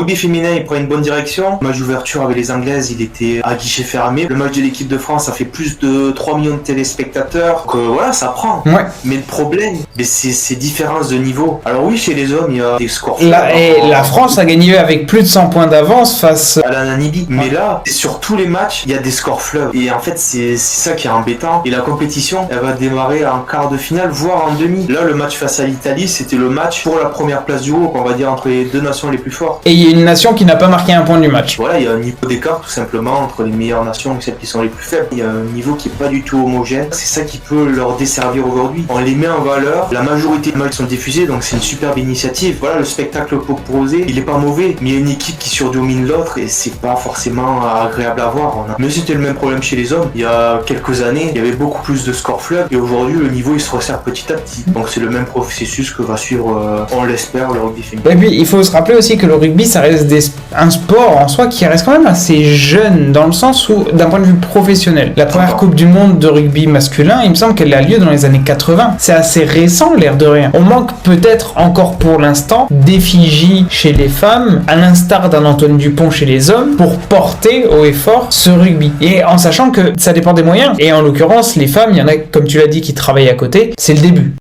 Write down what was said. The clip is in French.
rugby féminin, il prend une bonne direction. Le match d'ouverture avec les Anglaises, il était à guichet fermé. Le match de l'équipe de France, ça fait plus de 3 millions de téléspectateurs. Donc voilà, ça prend. Ouais. Mais le problème, c'est ces différences de niveau. Alors oui, chez les hommes, il y a des scores. La France a gagné avec plus de 100 points d'avance face à la Namibie. Mais là, sur tous les matchs, il y a des scores fleuves. Et en fait, c'est ça qui est embêtant. Et la compétition, elle va démarrer en quart de finale, voire en demi. Là, le match face à l'Italie, c'était le match pour la première place du groupe, on va dire, entre les deux nations les plus fortes. Et il y a une nation qui n'a pas marqué un point du match. Voilà, il y a un niveau d'écart tout simplement entre les meilleures nations et celles qui sont les plus faibles. Il y a un niveau qui est pas du tout homogène. C'est ça qui peut leur desservir aujourd'hui. On les met en valeur. La majorité des matchs sont diffusés, donc c'est une superbe initiative. Voilà, le spectacle proposé, il est pas mauvais, mais il y a une équipe qui surdomine l'autre et c'est pas forcément agréable à voir. Mais c'était le même problème chez les hommes. Il y a quelques années, il y avait beaucoup plus de scores fleuves et aujourd'hui, le niveau il se resserre petit à petit. Donc c'est le même processus que va suivre, on l'espère, le rugby féminin. Et puis il faut se rappeler aussi que le rugby, ça reste un sport en soi qui reste quand même assez jeune dans le sens où, d'un point de vue professionnel, la première Coupe du Monde de rugby masculin, il me semble qu'elle a lieu dans les années 80. C'est assez récent, l'air de rien. On manque peut-être encore pour l'instant d'effigie chez les femmes, à l'instar d'un Antoine Dupont chez les hommes, pour porter haut et fort ce rugby. Et en sachant que ça dépend des moyens. Et en l'occurrence, les femmes, il y en a, comme tu l'as dit, qui travaillent à côté. C'est le début.